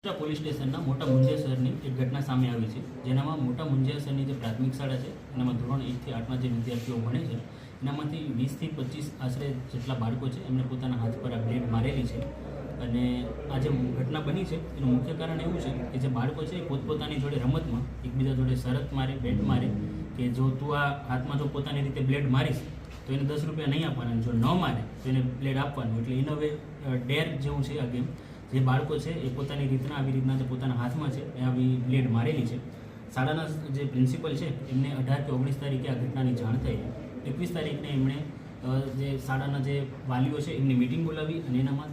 Police સ્ટેશનના મોટા મુંજિયાસરની એક ઘટના સામે આવી છે, જેનામાં મોટા મુંજિયાસરની જે પ્રાથમિક શાળા છે એનામાં ધોરણ 1 થી 8ના જે વિદ્યાર્થીઓ ભણે છે એનામાંથી 20 થી 25 આશરે જેટલા બાળકો છે એમને પોતાના હાથ પર આ બ્લેડ મારેલી છે. અને આ જે ઘટના બની છે એનું મુખ્ય કારણ એવું છે કે જે બાળકો છે એ પોતપોતાની જોડે રમતમાં એકબીજા જોડે શરત મારે, બેટ મારે કે જો તું આ હાથમાં જો પોતાની રીતે બ્લેડ મારીશ તો એને 10 રૂપિયા નહીં આપવાના, જો ન મારે તો એને બ્લેડ આપવાનું. એટલે ઇન હવે ડેર જેવું છે આ ગેમ. જે બાળકો છે એ પોતાની રીતના આવી રીતના જે પોતાના હાથમાં છે એ આવી બ્લેડ મારેલી છે. શાળાના જે પ્રિન્સિપલ છે એમને 18 કે 19 તારીખે આ ઘટનાની જાણ થઈ. 21 તારીખને એમણે જે શાળાના જે વાલીઓ છે એમની મિટિંગ બોલાવી અને એનામાં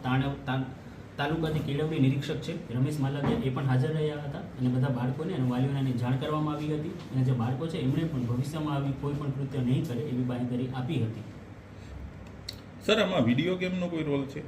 તાલુકાથી કેળવણી નિરીક્ષક છે રમેશ માલવિયા એ પણ હાજર રહ્યા હતા અને બધા બાળકોને અને વાલીઓને એની જાણ કરવામાં આવી હતી. અને જે બાળકો છે એમણે પણ ભવિષ્યમાં આવી કોઈ પણ કૃત્ય નહીં કરે એવી બાંહેધરી આપી હતી. સર, આમાં વિડીયો ગેમનો કોઈ રોલ છે?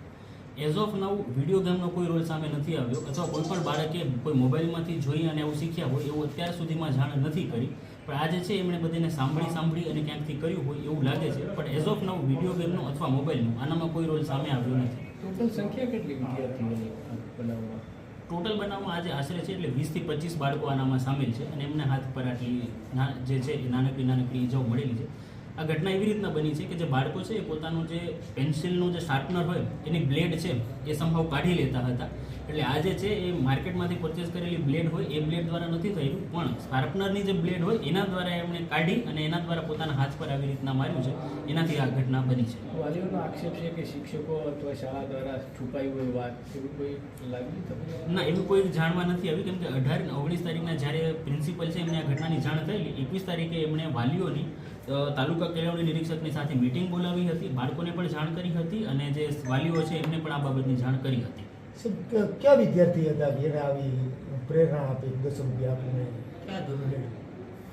એઝ ઓફ નાઉ વિડીયો ગેમનો કોઈ રોલ સામે નથી આવ્યો, અથવા કોઈ પણ બાળકે કોઈ મોબાઈલમાંથી જોઈ અને એવું શીખ્યા હોય એવું અત્યાર સુધીમાં જાણ નથી કરી. પણ આ જે છે એમણે બધાને સાંભળી અને ક્યાંકથી કર્યું હોય એવું લાગે છે. પણ એઝ ઓફ નાઉ વિડીયો ગેમનો અથવા મોબાઈલનો આનામાં કોઈ રોલ સામે આવ્યો નથી. ટોટલ સંખ્યા કેટલી વિદ્યાર્થીઓની બનાવવામાં? ટોટલ બનાવવામાં આજે આશરે છે એટલે 20 થી 25 બાળકો આનામાં સામેલ છે અને એમના હાથ પર આટલી જે છે એ નાનકડી ઈજાઓ મળેલી છે. આ ઘટના એવી રીતના બની છે કે જે બાળકો છે એ પોતાનું જે પેન્સિલનું જે શાર્પનર હોય એની બ્લેડ છે એ સંભાવ કાઢી લેતા હતા. એટલે આ જે છે એ માર્કેટમાંથી પરચેસ કરેલી બ્લેડ હોય એ બ્લેડ દ્વારા નથી થયું, પણ શાર્પનરની જે બ્લેડ હોય એના દ્વારા એમણે કાઢી અને એના દ્વારા પોતાના હાથ પર આવી રીતના માર્યું છે. એનાથી આ ઘટના બની છે. વાલીઓનો આક્ષેપ છે કે શિક્ષકો અથવા શાળા દ્વારા છુપાઈ હોય વાત, એવું કોઈ લાગ્યું તમને? ના, એવું કોઈ જાણવા નથી આવી, કેમ કે 18 અને 19 તારીખના જ્યારે પ્રિન્સિપલ છે એમને આ ઘટનાની જાણ થયેલી. 21 તારીખે એમણે વાલીઓની તાલુકા કેળવણી નિરીક્ષકની સાથે મિટિંગ બોલાવી હતી, બાળકોને પણ જાણ કરી હતી અને જે વાલીઓ છે એમને પણ આ બાબતની જાણ કરી હતી. ક્યાં વિદ્યાર્થી હતા જેને આવી પ્રેરણા આપી 10 રૂપિયા આપીને? ક્યાં ધોરણે?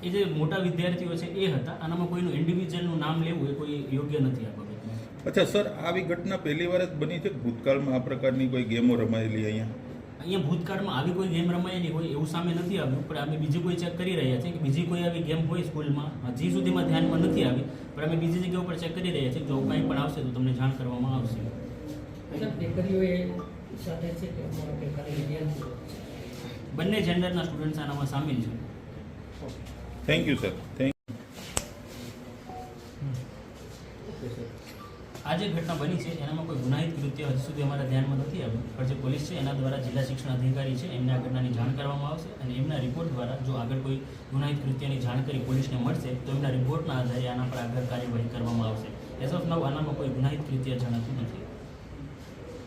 એ જે મોટા વિદ્યાર્થીઓ છે એ હતા. આનામાં કોઈનું ઇન્ડિવિજ્યુઅલનું નામ લેવું એ કોઈ યોગ્ય નથી આ બાબતમાં. અચ્છા સર, આવી ઘટના પહેલી વાર જ બની છે? ભૂતકાળમાં આ પ્રકારની કોઈ ગેમો રમાયેલી અહીંયા ભૂતકાળમાં આવી કોઈ ગેમ રમાયેલી હોય એવું સામે નથી આવ્યું. પણ અમે બીજી કોઈ ચેક કરી રહ્યા છીએ કે બીજી કોઈ આવી ગેમ હોય સ્કૂલમાં, હજી સુધીમાં ધ્યાનમાં નથી આવી. પણ અમે બીજી જગ્યા ઉપર ચેક કરી રહ્યા છીએ. જો કંઈ પણ આવશે તો તમને જાણ કરવામાં આવશે. સાથે છે કે ખાલી વિદ્યાર્થીઓ? બંને જેન્ડરના સ્ટુડન્ટ્સ આનામાં સામેલ છે. Thank you sir. આ જે ઘટના બની છે એનામાં કોઈ ગુનાહિત કૃત્ય હજી સુધી અમારા ધ્યાનમાં નથી આવ્યું. પણ જે પોલીસ છે એના દ્વારા જિલ્લા શિક્ષણ અધિકારી છે એમને આ ઘટનાની જાણ કરવામાં આવશે અને એમના રિપોર્ટ દ્વારા જો આગળ કોઈ ગુનાહિત કૃત્યની જાણકારી પોલીસને મળશે તો એમના રિપોર્ટના આધારે આના પર આગળ કાર્યવાહી કરવામાં આવશે. એઝ ઓફ નાઉ આનામાં કોઈ ગુનાહિત કૃત્ય જણાતું નથી.